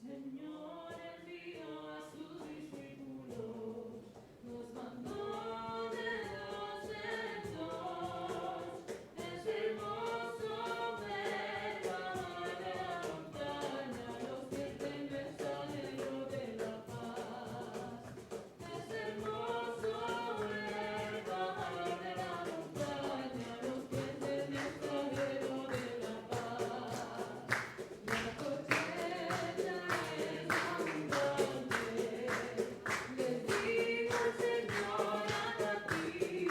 Señor envió a sus discípulos, nos mandó de dos en dos. Es hermoso ver bajar de la montaña los pies del mensajero de la paz. Es hermoso ver bajar de la montaña los pies del mensajero de la paz. La cosecha es abundante, les digo Señor a ti.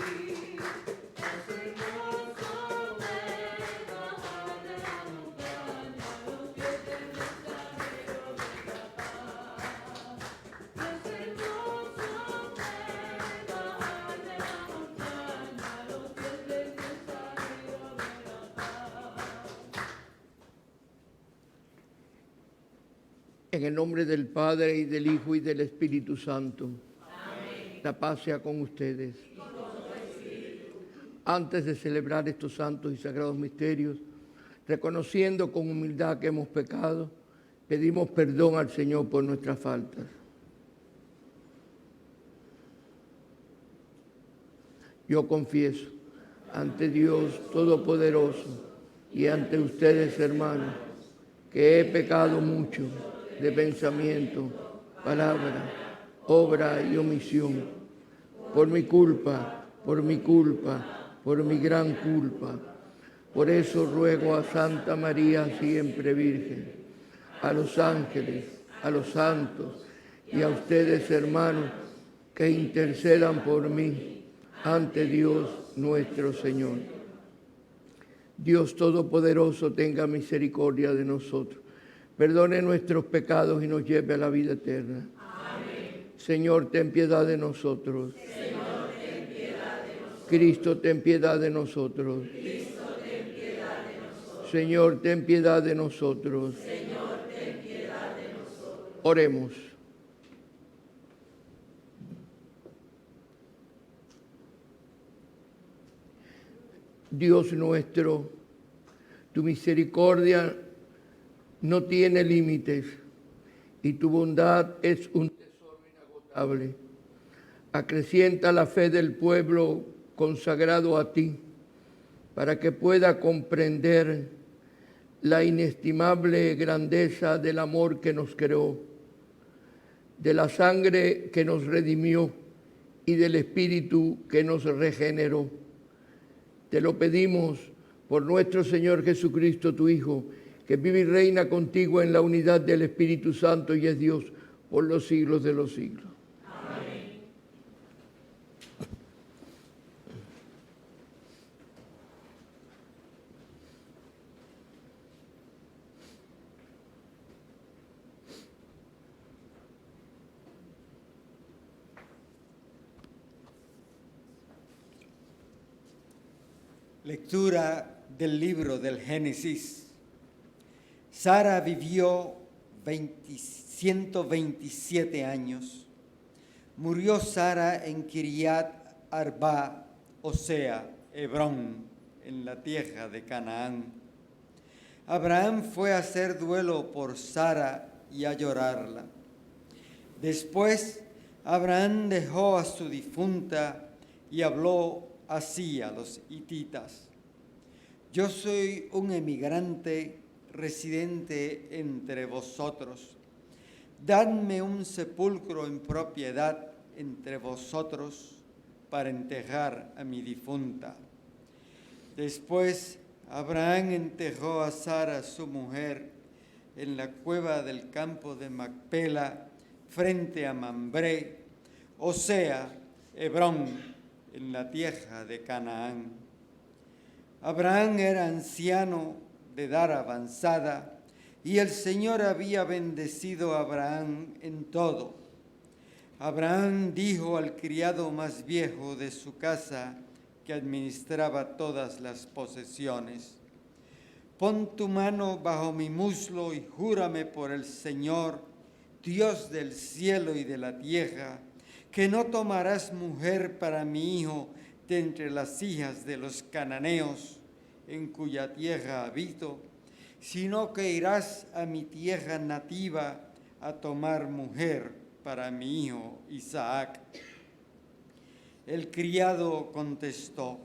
Es hermoso ver bajar de la montaña los pies del mensajero de la paz. Es hermoso ver bajar de la montaña los pies del mensajero de la paz. En el nombre del Padre, y del Hijo, y del Espíritu Santo. Amén. La paz sea con ustedes. Antes de celebrar estos santos y sagrados misterios, reconociendo con humildad que hemos pecado, pedimos perdón al Señor por nuestras faltas. Yo confieso ante Dios Todopoderoso y ante ustedes, hermanos, que he pecado mucho de pensamiento, palabra, obra y omisión, por mi culpa, por mi gran culpa. Por eso ruego a Santa María, siempre Virgen, a los ángeles, a los santos y a ustedes, hermanos, que intercedan por mí ante Dios nuestro Señor. Dios Todopoderoso tenga misericordia de nosotros, perdone nuestros pecados y nos lleve a la vida eterna. Amén. Señor, ten piedad de nosotros. Señor, ten piedad de nosotros. Cristo, ten piedad de nosotros. Cristo, ten piedad de nosotros. Señor, ten piedad de nosotros. Señor, ten piedad de nosotros. Oremos. Dios nuestro, tu misericordia no tiene límites y tu bondad es un tesoro inagotable. Acrecienta la fe del pueblo consagrado a ti, para que pueda comprender la inestimable grandeza del amor que nos creó, de la sangre que nos redimió y del Espíritu que nos regeneró. Te lo pedimos por nuestro Señor Jesucristo, tu Hijo, que vive y reina contigo en la unidad del Espíritu Santo y es Dios por los siglos de los siglos. Amén. Lectura del libro del Génesis. Sara vivió 127 años. Murió Sara en Kiriat Arba, o sea, Hebrón, en la tierra de Canaán. Abraham fue a hacer duelo por Sara y a llorarla. Después, Abraham dejó a su difunta y habló así a los hititas: yo soy un emigrante residente entre vosotros. Dadme un sepulcro en propiedad entre vosotros para enterrar a mi difunta. Después Abraham enterró a Sara, su mujer, en la cueva del campo de Macpela, frente a Mambré, o sea, Hebrón, en la tierra de Canaán. Abraham era anciano de edad avanzada y el Señor había bendecido a Abraham en todo. Abraham dijo al criado más viejo de su casa, que administraba todas las posesiones: pon tu mano bajo mi muslo y júrame por el Señor, Dios del cielo y de la tierra, que no tomarás mujer para mi hijo de entre las hijas de los cananeos, en cuya tierra habito, sino que irás a mi tierra nativa, a tomar mujer para mi hijo Isaac. El criado contestó: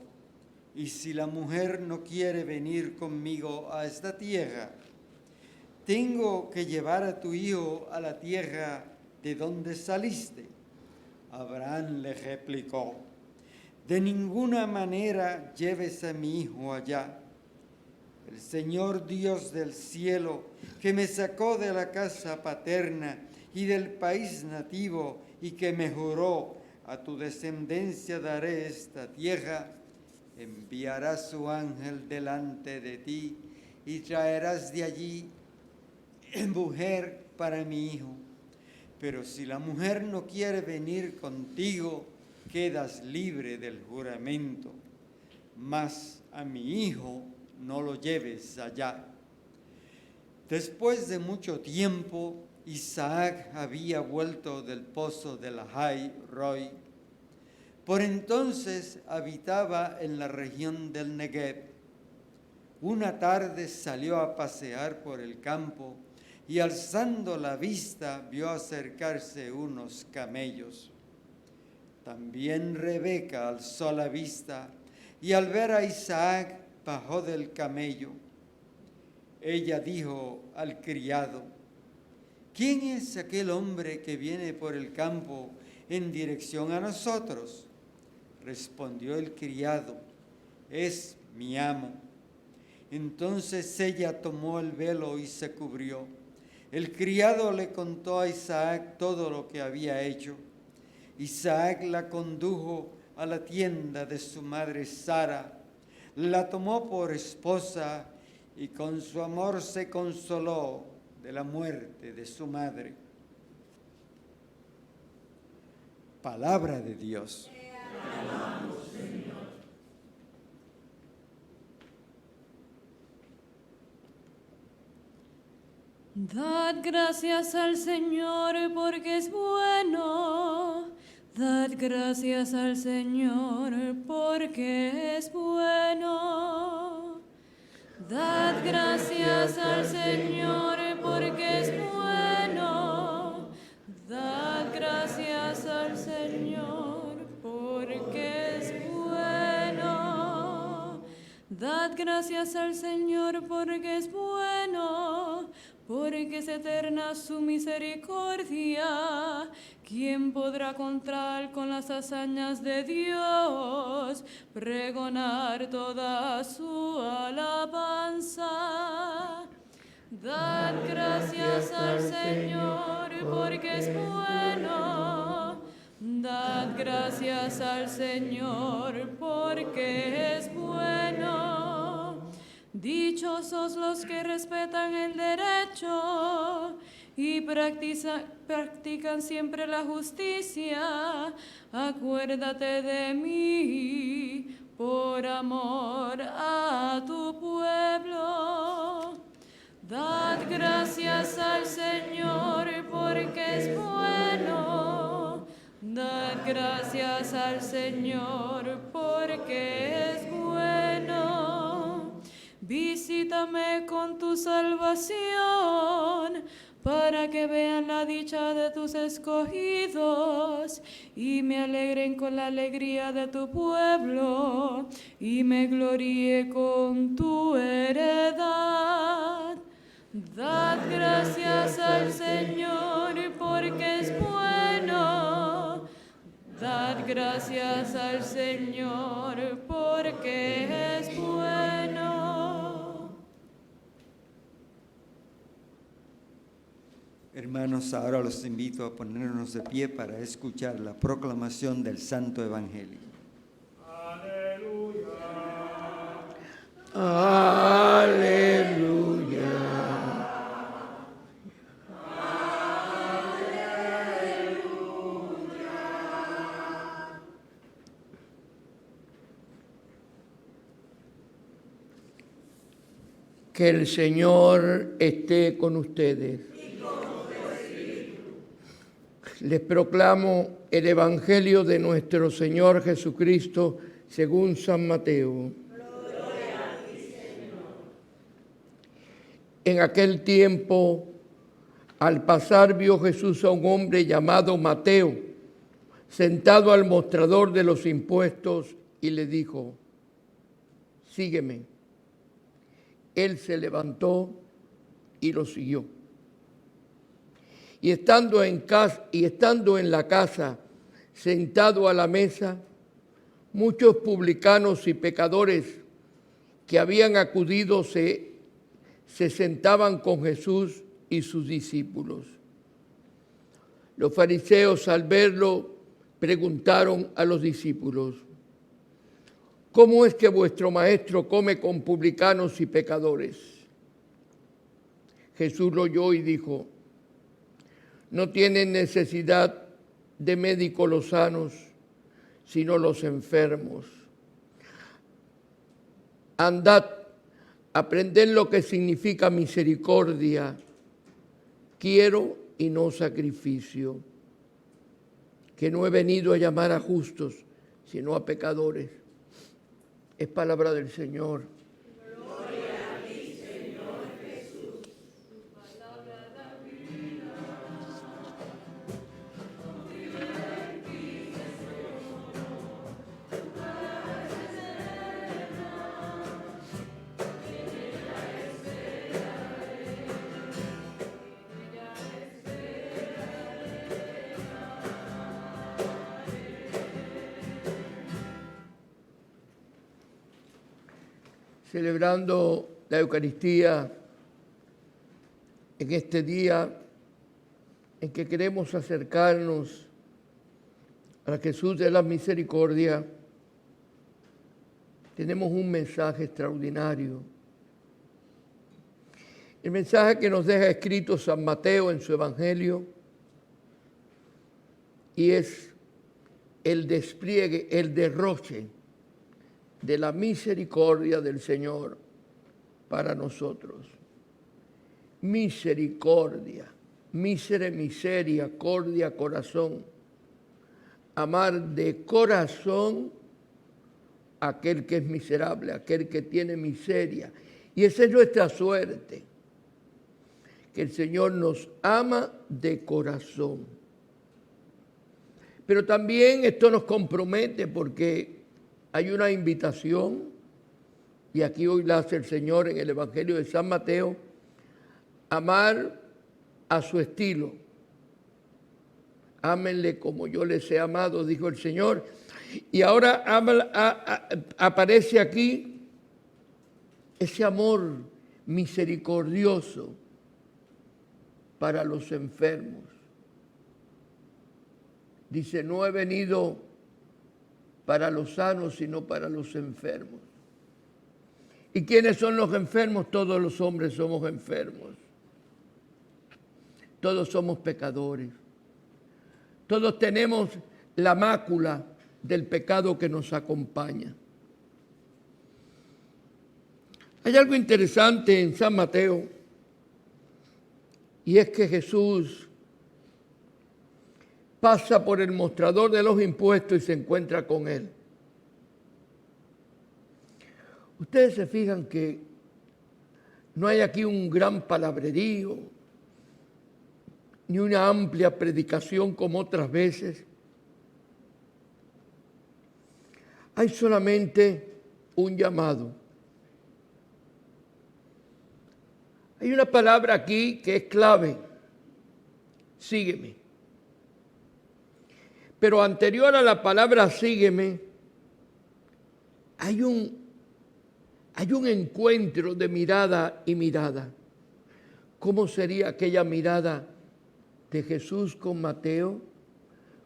y si la mujer no quiere venir conmigo a esta tierra, tengo que llevar a tu hijo a la tierra de donde saliste. Abraham le replicó: de ninguna manera lleves a mi hijo allá. El Señor Dios del cielo, que me sacó de la casa paterna y del país nativo y que me juró: a tu descendencia daré esta tierra, enviará su ángel delante de ti y traerás de allí mujer para mi hijo. Pero si la mujer no quiere venir contigo, quedas libre del juramento. Mas a mi hijo no lo lleves allá. Después de mucho tiempo, Isaac había vuelto del pozo de Lahai Roi. Por entonces habitaba en la región del Negev. Una tarde salió a pasear por el campo y alzando la vista vio acercarse unos camellos. También Rebeca alzó la vista y al ver a Isaac bajó del camello. Ella dijo al criado: ¿quién es aquel hombre que viene por el campo en dirección a nosotros? Respondió el criado: es mi amo. Entonces ella tomó el velo y se cubrió. El criado le contó a Isaac todo lo que había hecho. Isaac la condujo a la tienda de su madre Sara, la tomó por esposa y con su amor se consoló de la muerte de su madre. Palabra de Dios. Te alabamos, Señor. Dad gracias al Señor porque es bueno. Dad gracias al Señor porque es bueno. Dad gracias al Señor porque es bueno. Dad gracias al Señor porque es bueno. Dad gracias al Señor porque es bueno, porque es eterna su misericordia. ¿Quién podrá contar con las hazañas de Dios? Pregonar toda su alabanza. Dad gracias al Señor porque es bueno. Dad gracias al Señor porque es bueno. Dichosos los que respetan el derecho y practican siempre la justicia. Acuérdate de mí por amor a tu pueblo. Dad gracias al Señor porque es bueno. Dad gracias al Señor porque es bueno. Visítame con tu salvación, para que vean la dicha de tus escogidos y me alegren con la alegría de tu pueblo y me gloríe con tu heredad. Dad gracias al Señor porque es bueno. Dad gracias al Señor porque es bueno. Hermanos, ahora los invito a ponernos de pie para escuchar la proclamación del Santo Evangelio. Aleluya. Aleluya. Que el Señor esté con ustedes. Les proclamo el Evangelio de nuestro Señor Jesucristo según San Mateo. En aquel tiempo Al pasar vio Jesús a un hombre llamado Mateo, sentado al mostrador de los impuestos, y le dijo: sígueme. Él se levantó y lo siguió. Y estando en la casa, sentado a la mesa, muchos publicanos y pecadores que habían acudido se sentaban con Jesús y sus discípulos. Los fariseos, al verlo, preguntaron a los discípulos: ¿cómo es que vuestro maestro come con publicanos y pecadores? Jesús lo oyó y dijo: no tienen necesidad de médicos los sanos, sino los enfermos. Andad, aprended lo que significa misericordia. Quiero y no sacrificio, que no he venido a llamar a justos, sino a pecadores. Es palabra del Señor. Gloria a ti, Señor Jesús. Celebrando la Eucaristía en este día en que queremos acercarnos a Jesús de la Misericordia, tenemos un mensaje extraordinario. El mensaje que nos deja escrito San Mateo en su Evangelio, y es el despliegue, el derroche de la misericordia del Señor para nosotros. Misericordia, miseria, cordia, corazón. Amar de corazón a aquel que es miserable, aquel que tiene miseria. Y esa es nuestra suerte, que el Señor nos ama de corazón. Pero también esto nos compromete porque hay una invitación, y aquí hoy la hace el Señor en el Evangelio de San Mateo: amar a su estilo. Ámenle como yo les he amado, dijo el Señor. Y ahora aparece aquí ese amor misericordioso para los enfermos. Dice: no he venido para los sanos, sino para los enfermos. ¿Y quiénes son los enfermos? Todos los hombres somos enfermos. Todos somos pecadores. Todos tenemos la mácula del pecado que nos acompaña. Hay algo interesante en San Mateo, y es que Jesús pasa por el mostrador de los impuestos y se encuentra con él. Ustedes se fijan que no hay aquí un gran palabrerío, ni una amplia predicación como otras veces. Hay solamente un llamado. Hay una palabra aquí que es clave: sígueme. Pero anterior a la palabra sígueme, hay un encuentro de mirada y mirada. ¿Cómo sería aquella mirada de Jesús con Mateo?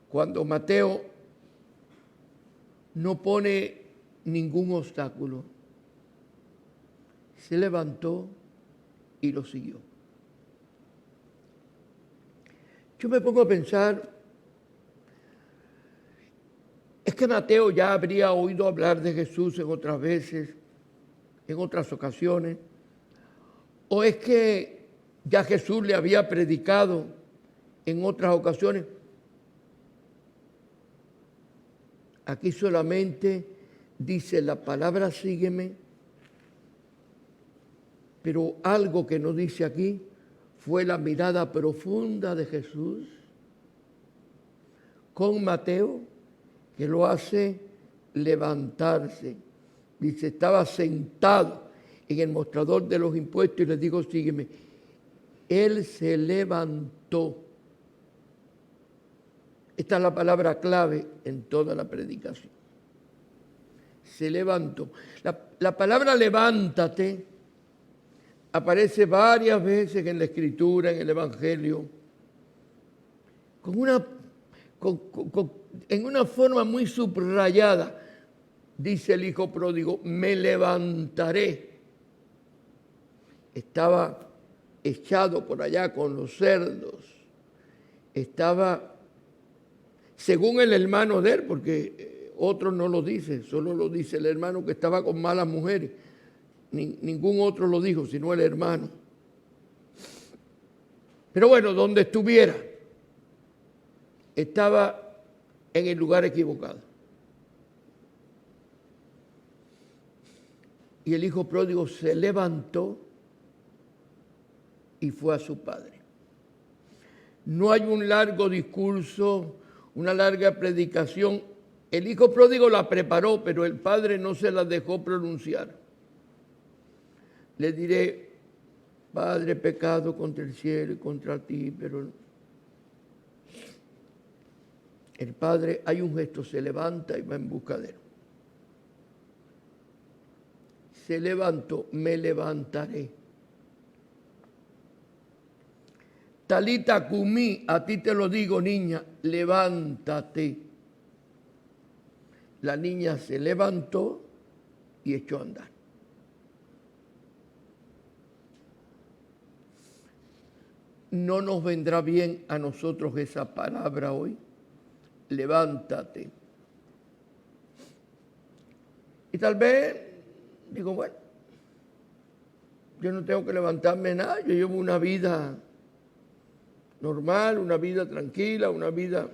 Cuando Mateo no pone ningún obstáculo, se levantó y lo siguió. Yo me pongo a pensar, es que Mateo ya habría oído hablar de Jesús en otras veces, en otras ocasiones, o es que ya Jesús le había predicado en otras ocasiones. Aquí solamente dice la palabra sígueme, pero algo que no dice aquí fue la mirada profunda de Jesús con Mateo, que lo hace levantarse. Dice, estaba sentado en el mostrador de los impuestos y les dijo, sígueme. Él se levantó. Esta es la palabra clave en toda la predicación. Se levantó. La palabra levántate aparece varias veces en la Escritura, en el Evangelio, en una forma muy subrayada. Dice el hijo pródigo, me levantaré. Estaba echado por allá con los cerdos. Estaba, según el hermano de él, porque otro no lo dice, solo lo dice el hermano que estaba con malas mujeres. Ningún otro lo dijo, sino el hermano. Pero bueno, donde estuviera, estaba en el lugar equivocado. Y el hijo pródigo se levantó y fue a su padre. No hay un largo discurso, una larga predicación. El hijo pródigo la preparó, pero el padre no se la dejó pronunciar. Le diré, Padre, he pecado contra el cielo y contra ti, pero el padre, hay un gesto, se levanta y va en busca de él. Se levantó, me levantaré. Talita cumí, a ti te lo digo, niña, levántate. La niña se levantó y echó a andar. ¿No nos vendrá bien a nosotros esa palabra hoy? Levántate. Y tal vez digo, bueno, yo no tengo que levantarme nada, yo llevo una vida normal, una vida tranquila, una vida...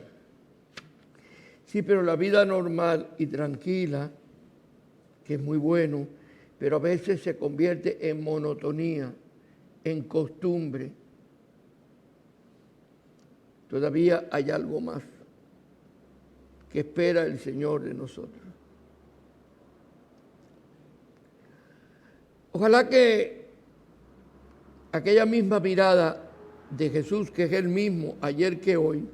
Sí, pero la vida normal y tranquila, que es muy bueno, pero a veces se convierte en monotonía, en costumbre. Todavía hay algo más que espera el Señor de nosotros. Ojalá que aquella misma mirada de Jesús, que es el mismo ayer que hoy,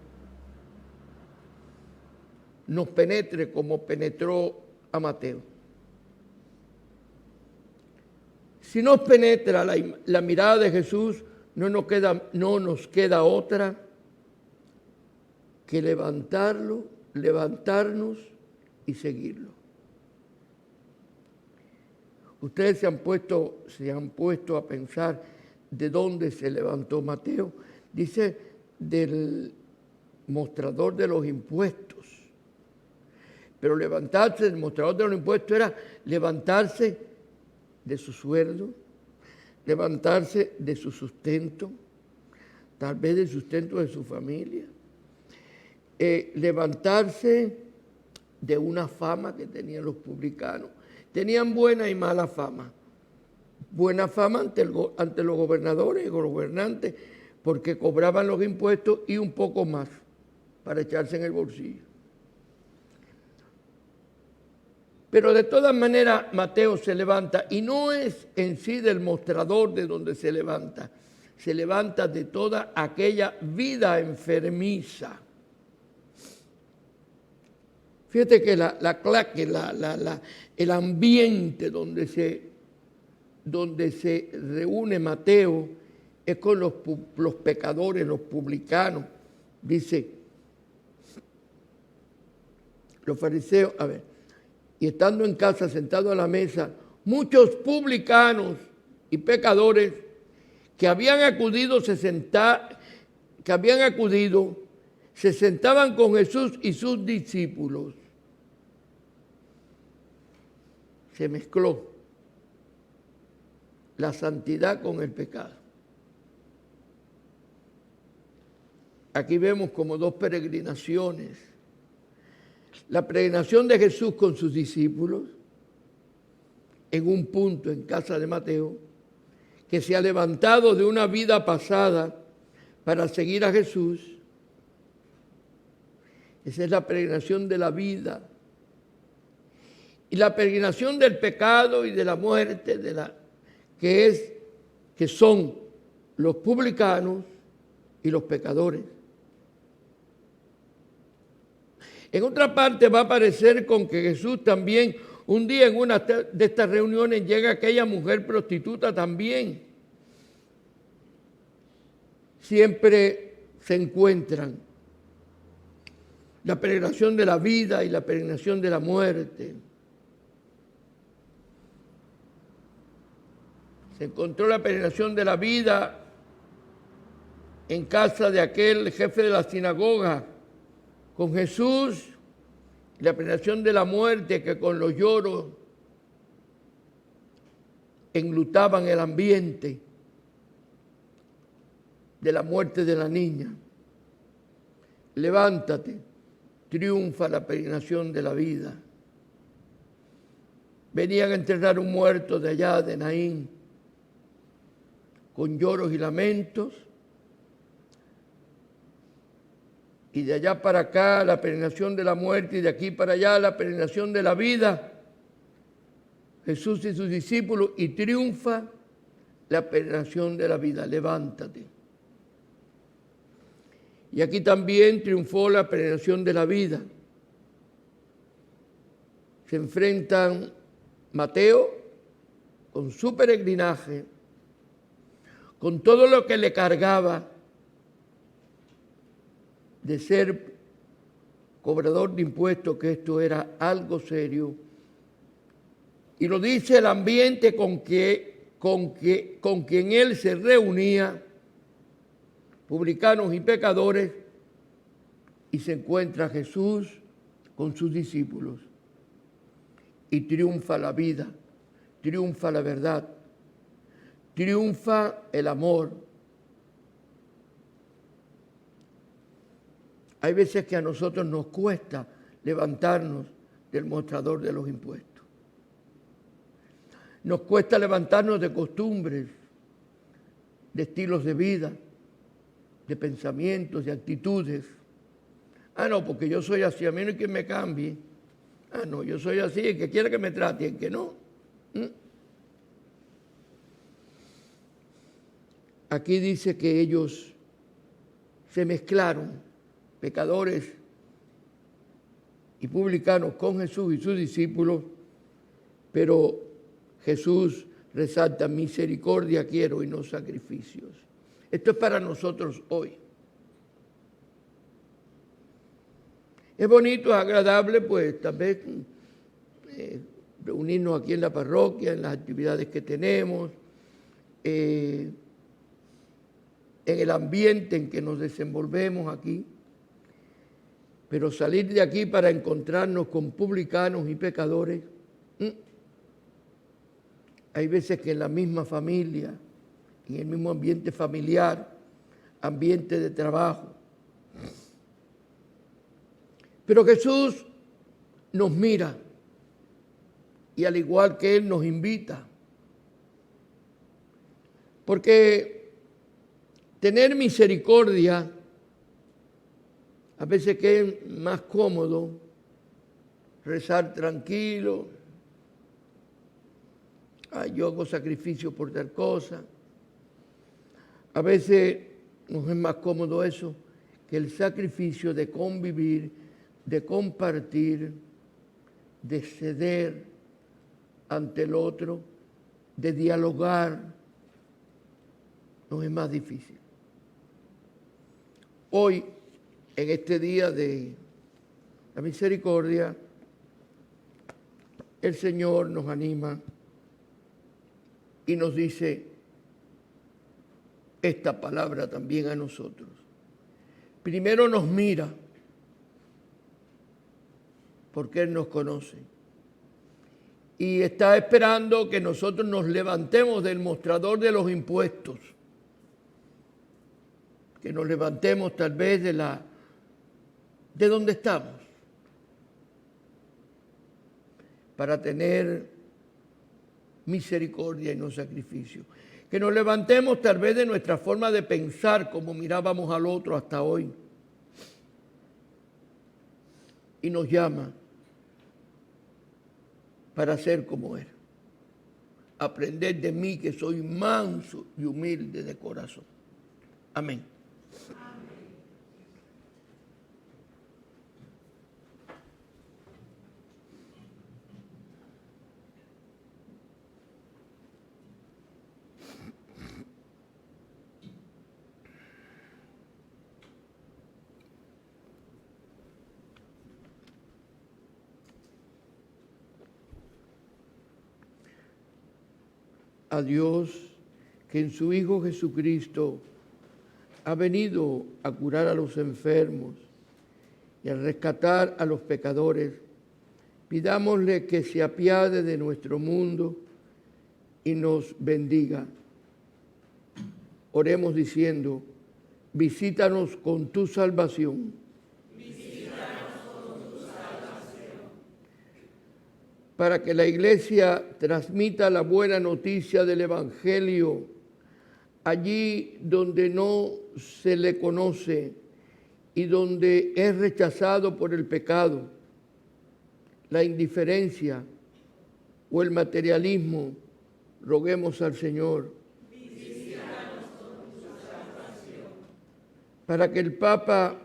nos penetre como penetró a Mateo. Si nos penetra la mirada de Jesús, no nos queda otra que levantarnos y seguirlo. Ustedes se han puesto a pensar de dónde se levantó Mateo. Dice del mostrador de los impuestos. Pero levantarse del mostrador de los impuestos era levantarse de su sueldo, levantarse de su sustento, tal vez del sustento de su familia. Levantarse de una fama que tenían los publicanos. Tenían buena y mala fama. Buena fama ante los gobernadores y gobernantes, porque cobraban los impuestos y un poco más para echarse en el bolsillo. Pero de todas maneras Mateo se levanta, y no es en sí del mostrador de donde se levanta de toda aquella vida enfermiza. Fíjate que el ambiente donde se reúne Mateo es con los pecadores, los publicanos. Dice, los fariseos, y estando en casa, sentado a la mesa, muchos publicanos y pecadores que habían acudido se sentaban con Jesús y sus discípulos. Se mezcló la santidad con el pecado. Aquí vemos como dos peregrinaciones. La peregrinación de Jesús con sus discípulos, en un punto en casa de Mateo, que se ha levantado de una vida pasada para seguir a Jesús. Esa es la peregrinación de la vida. Y la peregrinación del pecado y de la muerte, que son los publicanos y los pecadores. En otra parte va a aparecer con que Jesús también, un día en una de estas reuniones llega aquella mujer prostituta también. Siempre se encuentran la peregrinación de la vida y la peregrinación de la muerte. Se encontró la peregrinación de la vida en casa de aquel jefe de la sinagoga con Jesús, y la peregrinación de la muerte que con los lloros enlutaban el ambiente de la muerte de la niña. Levántate, triunfa la peregrinación de la vida. Venían a enterrar un muerto de allá de Naín, con lloros y lamentos, y de allá para acá la peregrinación de la muerte, y de aquí para allá la peregrinación de la vida. Jesús y sus discípulos, y triunfa la peregrinación de la vida. Levántate. Y aquí también triunfó la peregrinación de la vida. Se enfrentan Mateo con su peregrinaje, con todo lo que le cargaba de ser cobrador de impuestos, que esto era algo serio. Y lo dice el ambiente con quien él se reunía, publicanos y pecadores, y se encuentra Jesús con sus discípulos. Y triunfa la vida, triunfa la verdad, triunfa el amor. Hay veces que a nosotros nos cuesta levantarnos del mostrador de los impuestos. Nos cuesta levantarnos de costumbres, de estilos de vida, de pensamientos, de actitudes. Ah, no, porque yo soy así, a mí no hay quien me cambie. Ah, no, yo soy así, el que quiera que me trate, el que no. Aquí dice que ellos se mezclaron, pecadores y publicanos, con Jesús y sus discípulos, pero Jesús resalta: misericordia quiero y no sacrificios. Esto es para nosotros hoy. Es bonito, es agradable, pues tal vez reunirnos aquí en la parroquia, en las actividades que tenemos, en el ambiente en que nos desenvolvemos aquí. Pero salir de aquí para encontrarnos con publicanos y pecadores, hay veces que en la misma familia, en el mismo ambiente familiar, ambiente de trabajo. Pero Jesús nos mira y al igual que Él nos invita. Porque tener misericordia, a veces que es más cómodo rezar tranquilo. Yo hago sacrificio por tal cosa. A veces nos es más cómodo eso que el sacrificio de convivir, de compartir, de ceder ante el otro, de dialogar. Nos es más difícil. Hoy, en este día de la misericordia, el Señor nos anima y nos dice esta palabra también a nosotros. Primero nos mira, porque Él nos conoce. Y está esperando que nosotros nos levantemos del mostrador de los impuestos. Que nos levantemos tal vez de donde estamos. Para tener misericordia y no sacrificio. Que nos levantemos tal vez de nuestra forma de pensar como mirábamos al otro hasta hoy. Y nos llama para ser como Él. Aprender de mí que soy manso y humilde de corazón. Amén. A Dios, que en su Hijo Jesucristo ha venido a curar a los enfermos y a rescatar a los pecadores, pidámosle que se apiade de nuestro mundo y nos bendiga. Oremos diciendo: visítanos con tu salvación. Para que la Iglesia transmita la buena noticia del Evangelio allí donde no se le conoce y donde es rechazado por el pecado, la indiferencia o el materialismo. Roguemos al Señor. Para que el Papa,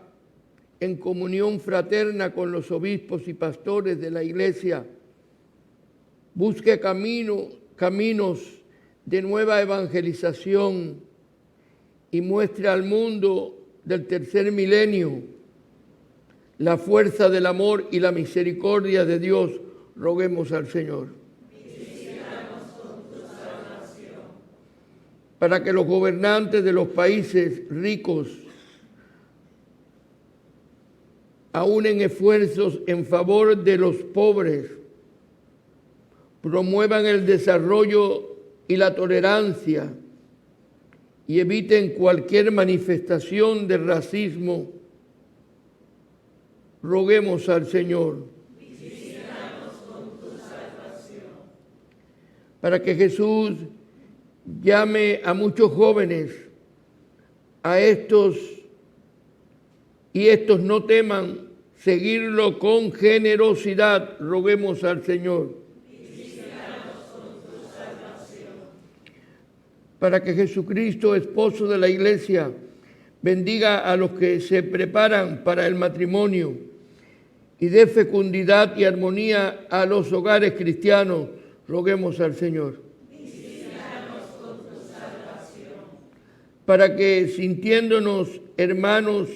en comunión fraterna con los obispos y pastores de la Iglesia, busque caminos de nueva evangelización y muestre al mundo del tercer milenio la fuerza del amor y la misericordia de Dios. Roguemos al Señor. Para que los gobernantes de los países ricos aúnen esfuerzos en favor de los pobres, promuevan el desarrollo y la tolerancia y eviten cualquier manifestación de racismo. Roguemos al Señor. Visítanos con tu salvación. Para que Jesús llame a muchos jóvenes a estos no teman seguirlo con generosidad. Roguemos al Señor. Para que Jesucristo, esposo de la Iglesia, bendiga a los que se preparan para el matrimonio y dé fecundidad y armonía a los hogares cristianos. Roguemos al Señor. Visítanos con tu salvación. Para que, sintiéndonos hermanos,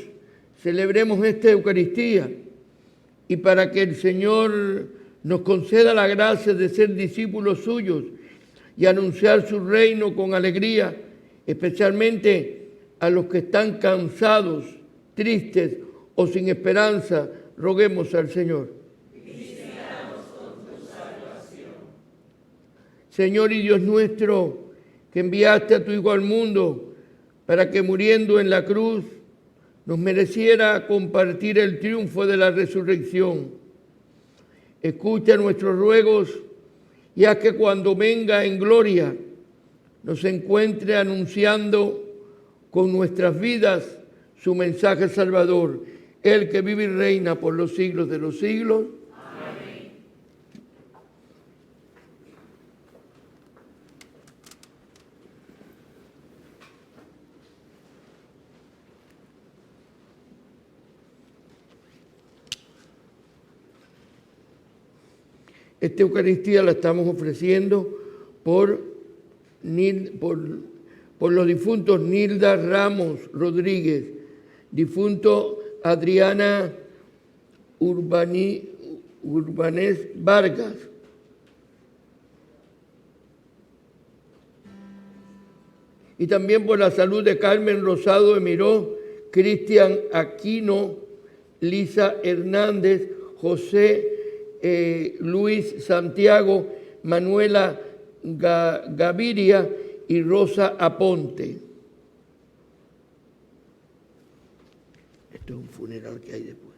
celebremos esta Eucaristía y para que el Señor nos conceda la gracia de ser discípulos suyos y anunciar su reino con alegría, especialmente a los que están cansados, tristes o sin esperanza. Roguemos al Señor. Visítanos con tu salvación. Señor y Dios nuestro, que enviaste a tu Hijo al mundo para que muriendo en la cruz nos mereciera compartir el triunfo de la resurrección. Escucha nuestros ruegos y haz que cuando venga en gloria nos encuentre anunciando con nuestras vidas su mensaje salvador, el que vive y reina por los siglos de los siglos. Amén. Esta Eucaristía la estamos ofreciendo por los difuntos Nilda Ramos Rodríguez, difunto Adriana Urbanés Vargas, y también por la salud de Carmen Rosado de Miró, Cristian Aquino, Lisa Hernández, José Luis Santiago, Manuela Gaviria y Rosa Aponte. Esto es un funeral que hay después.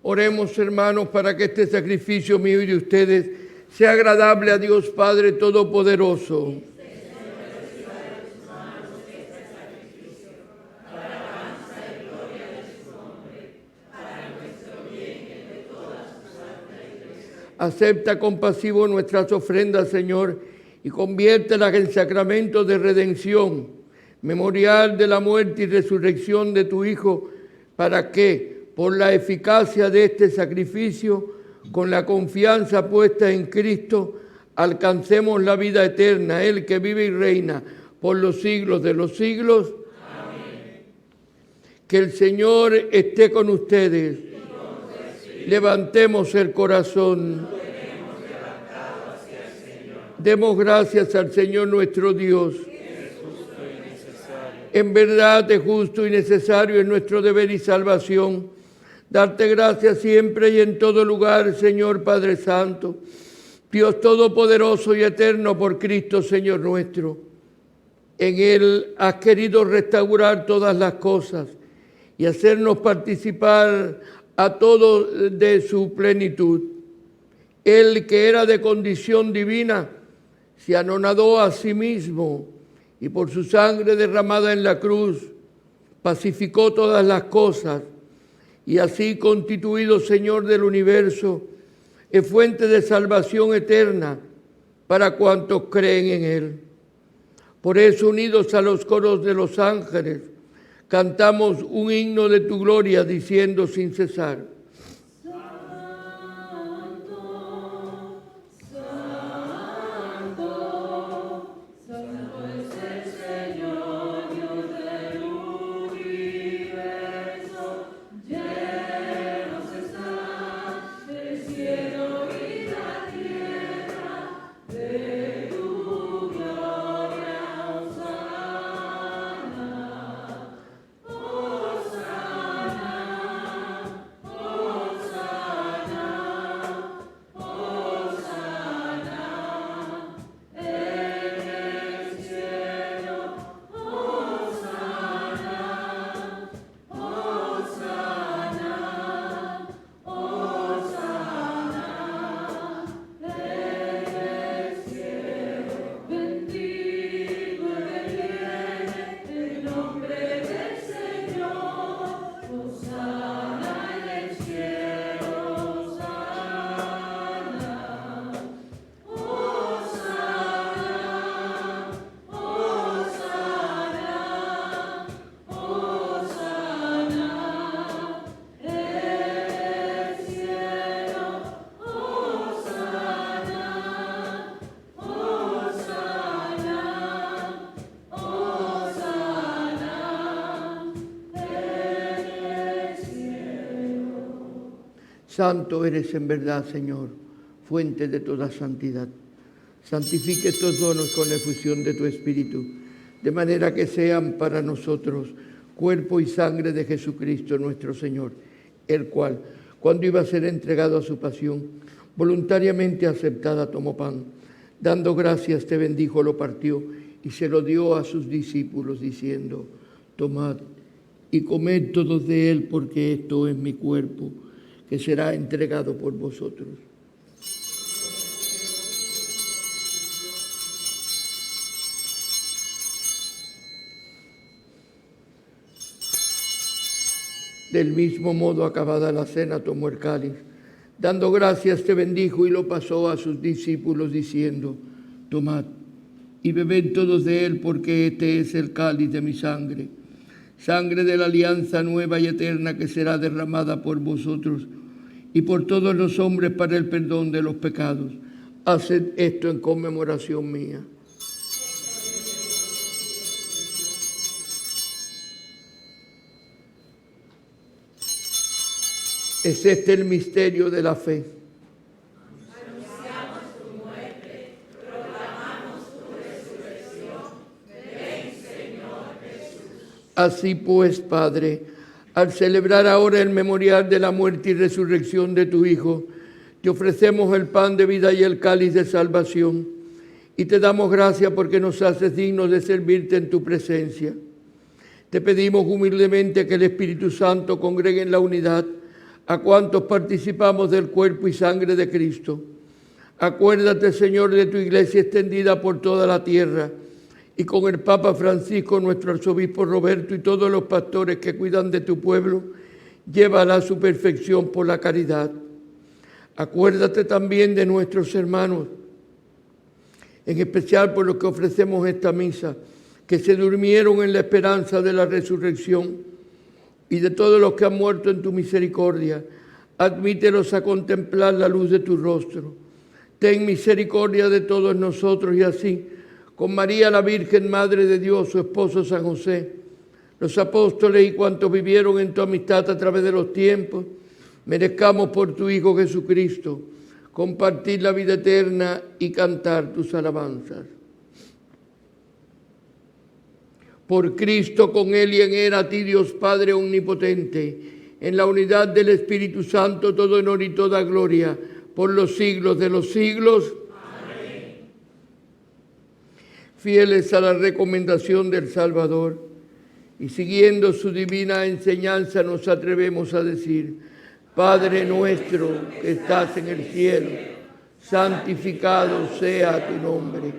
Oremos, hermanos, para que este sacrificio mío y de ustedes sea agradable a Dios Padre Todopoderoso. Acepta compasivo nuestras ofrendas, Señor, y conviértelas en sacramento de redención, memorial de la muerte y resurrección de tu Hijo, para que, por la eficacia de este sacrificio, con la confianza puesta en Cristo, alcancemos la vida eterna, Él que vive y reina por los siglos de los siglos. Amén. Que el Señor esté con ustedes. Levantemos el corazón. Demos gracias al Señor nuestro Dios. En verdad es justo y necesario, en nuestro deber y salvación, darte gracias siempre y en todo lugar, Señor Padre Santo, Dios Todopoderoso y Eterno, por Cristo, Señor nuestro. En Él has querido restaurar todas las cosas y hacernos participar a todos de su plenitud. Él, que era de condición divina, se anonadó a sí mismo y por su sangre derramada en la cruz pacificó todas las cosas, y así, constituido Señor del universo, es fuente de salvación eterna para cuantos creen en Él. Por eso, unidos a los coros de los ángeles, cantamos un himno de tu gloria, diciendo sin cesar: Santo eres en verdad, Señor, fuente de toda santidad. Santifique estos dones con la efusión de tu Espíritu, de manera que sean para nosotros cuerpo y sangre de Jesucristo nuestro Señor, el cual, cuando iba a ser entregado a su pasión, voluntariamente aceptada tomó pan, dando gracias te bendijo, lo partió y se lo dio a sus discípulos, diciendo: tomad y comed todos de él, porque esto es mi cuerpo, que será entregado por vosotros. Del mismo modo, acabada la cena, tomó el cáliz, dando gracias te bendijo y lo pasó a sus discípulos, diciendo: tomad y bebed todos de él, porque este es el cáliz de mi sangre, sangre de la alianza nueva y eterna, que será derramada por vosotros y por todos los hombres para el perdón de los pecados. Haced esto en conmemoración mía. Es este el misterio de la fe. Anunciamos tu muerte, proclamamos tu resurrección. Ven, Señor Jesús. Así pues, Padre, al celebrar ahora el memorial de la muerte y resurrección de tu Hijo, te ofrecemos el pan de vida y el cáliz de salvación, y te damos gracias porque nos haces dignos de servirte en tu presencia. Te pedimos humildemente que el Espíritu Santo congregue en la unidad a cuantos participamos del cuerpo y sangre de Cristo. Acuérdate, Señor, de tu iglesia extendida por toda la tierra, y con el Papa Francisco, nuestro arzobispo Roberto y todos los pastores que cuidan de tu pueblo, llévala a su perfección por la caridad. Acuérdate también de nuestros hermanos, en especial por los que ofrecemos esta misa, que se durmieron en la esperanza de la resurrección, y de todos los que han muerto en tu misericordia. Admítelos a contemplar la luz de tu rostro. Ten misericordia de todos nosotros y así, con María la Virgen, Madre de Dios, su esposo San José, los apóstoles y cuantos vivieron en tu amistad a través de los tiempos, merezcamos por tu Hijo Jesucristo compartir la vida eterna y cantar tus alabanzas. Por Cristo, con Él y en Él, a ti, Dios Padre omnipotente, en la unidad del Espíritu Santo, todo honor y toda gloria, por los siglos de los siglos. Amén. Fieles a la recomendación del Salvador y siguiendo su divina enseñanza, nos atrevemos a decir: Padre nuestro que estás en el cielo, santificado sea tu nombre.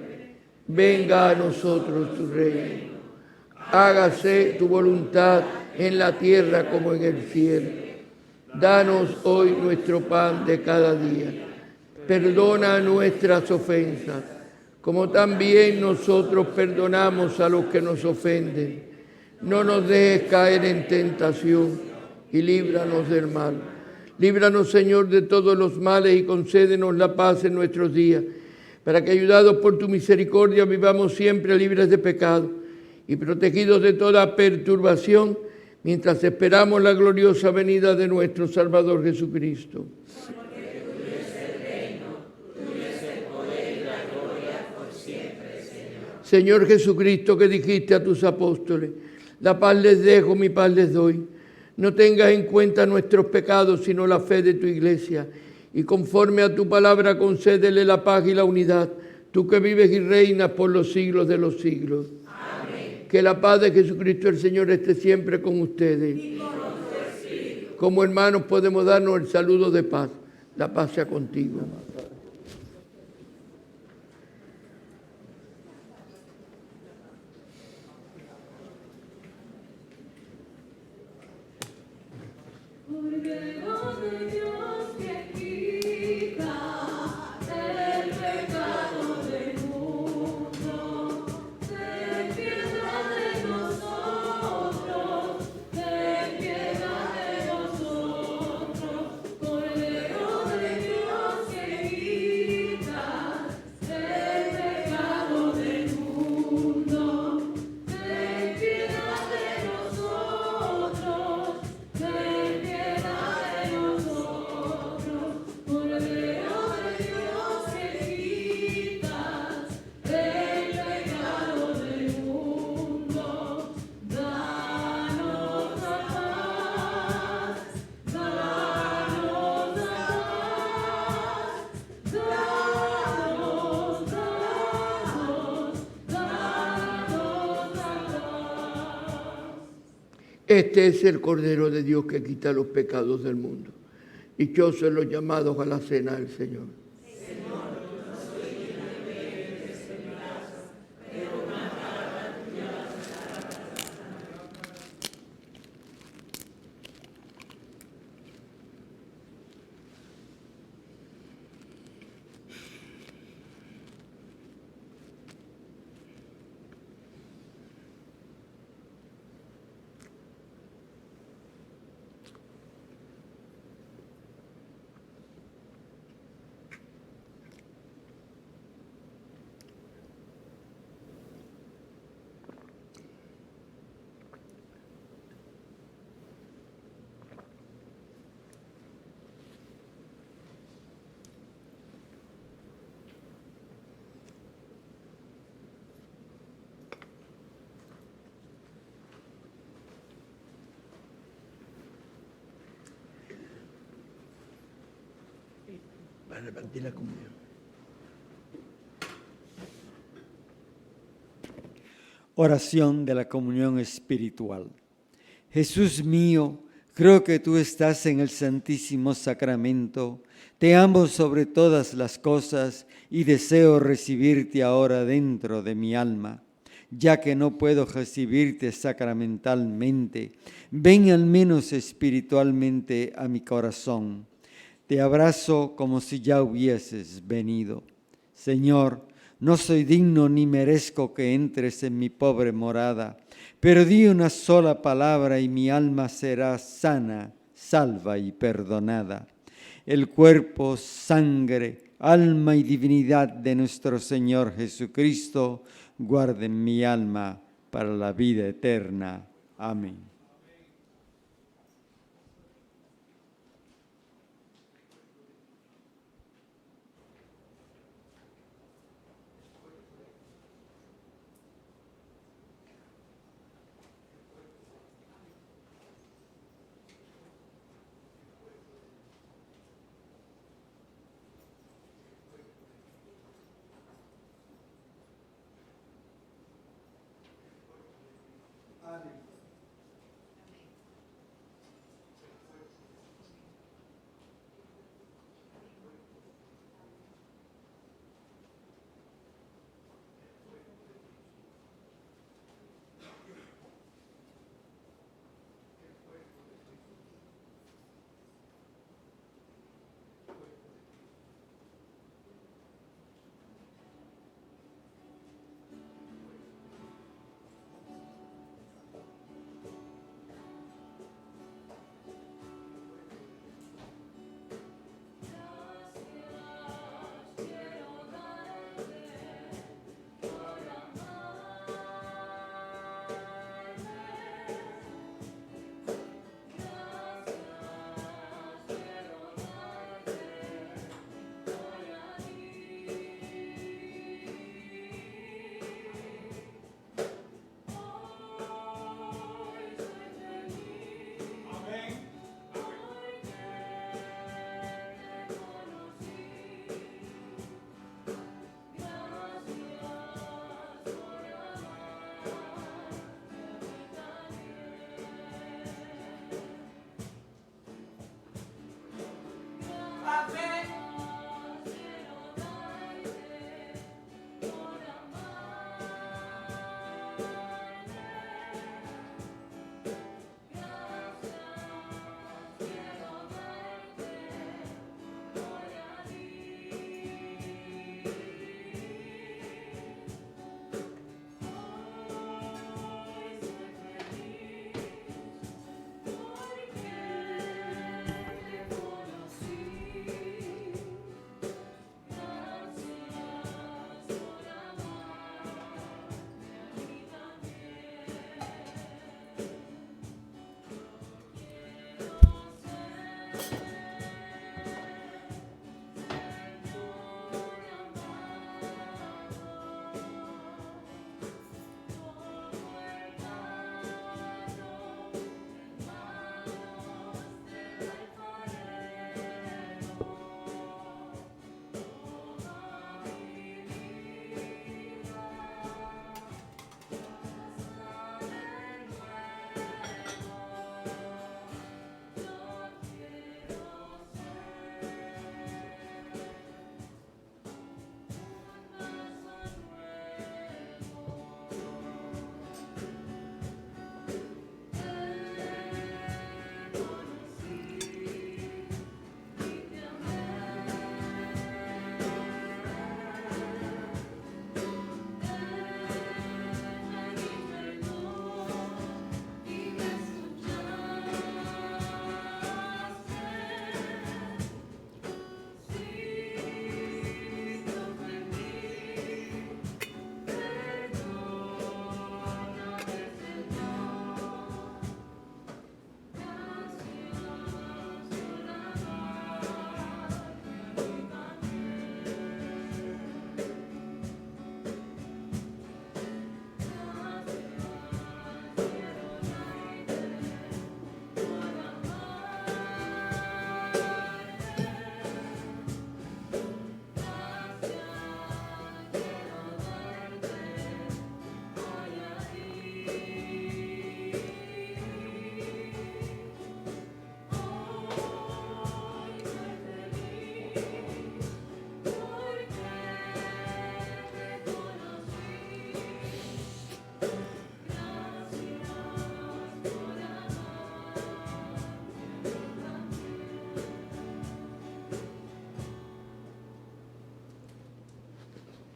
Venga a nosotros tu reino. Hágase tu voluntad en la tierra como en el cielo. Danos hoy nuestro pan de cada día. Perdona nuestras ofensas, como también nosotros perdonamos a los que nos ofenden. No nos dejes caer en tentación y líbranos del mal. Líbranos, Señor, de todos los males y concédenos la paz en nuestros días, para que, ayudados por tu misericordia, vivamos siempre libres de pecado y protegidos de toda perturbación, mientras esperamos la gloriosa venida de nuestro Salvador Jesucristo. Porque tuyo es el reino, tuyo es el poder y la gloria por siempre, Señor. Señor Jesucristo, que dijiste a tus apóstoles: la paz les dejo, mi paz les doy. No tengas en cuenta nuestros pecados, sino la fe de tu iglesia. Y conforme a tu palabra, concédele la paz y la unidad, tú que vives y reinas por los siglos de los siglos. Amén. Que la paz de Jesucristo el Señor esté siempre con ustedes. Y con tu espíritu. Como hermanos podemos darnos el saludo de paz. La paz sea contigo. Cordero de Dios que quita el pecado del mundo, ten piedad de nosotros, ten piedad de nosotros. Cordero de Dios que quita el pecado del mundo, ten piedad de nosotros, ten piedad de nosotros. Cordero de Dios que quitas el pecado del mundo, danos la paz, danos la paz, danos la paz. Este es el Cordero de Dios que quita los pecados del mundo. Dichosos los llamados a la cena del Señor. Para repartir la comunión. Oración de la comunión espiritual. Jesús mío, Creo que tú estás en el Santísimo Sacramento. Te amo sobre todas las cosas y deseo recibirte ahora dentro de mi alma. Ya que no puedo recibirte sacramentalmente, ven al menos espiritualmente a mi corazón. Te abrazo como si ya hubieses venido. Señor, no soy digno ni merezco que entres en mi pobre morada, pero di una sola palabra y mi alma será sana, salva y perdonada. El cuerpo, sangre, alma y divinidad de nuestro Señor Jesucristo guarden mi alma para la vida eterna. Amén.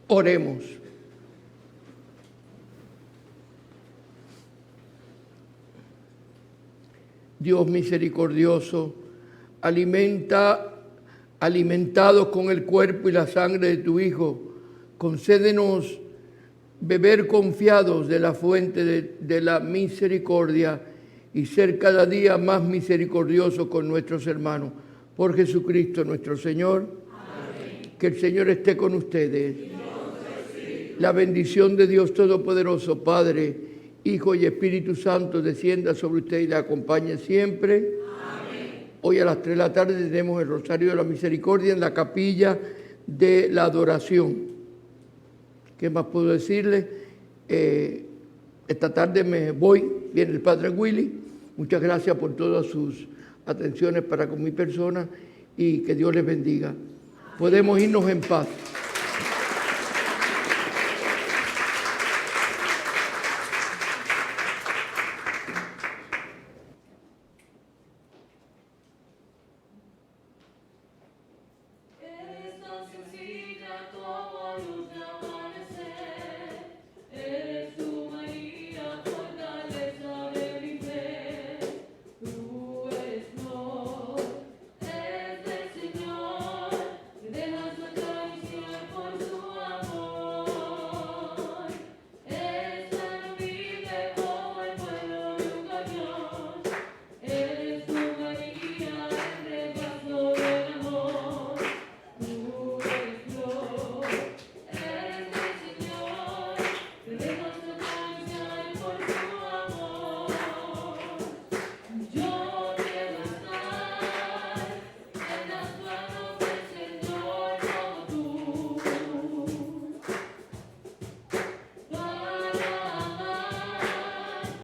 Oremos. Dios misericordioso, alimentados con el cuerpo y la sangre de tu Hijo, concédenos beber confiados de la fuente de la misericordia y ser cada día más misericordiosos con nuestros hermanos. Por Jesucristo nuestro Señor. Amén. Que el Señor esté con ustedes. La bendición de Dios Todopoderoso, Padre, Hijo y Espíritu Santo, descienda sobre usted y le acompañe siempre. Amén. Hoy a las 3 de la tarde tenemos el Rosario de la Misericordia en la capilla de la adoración. ¿Qué más puedo decirle? Esta tarde me voy, viene el Padre Willy. Muchas gracias por todas sus atenciones para con mi persona y que Dios les bendiga. Podemos irnos en paz.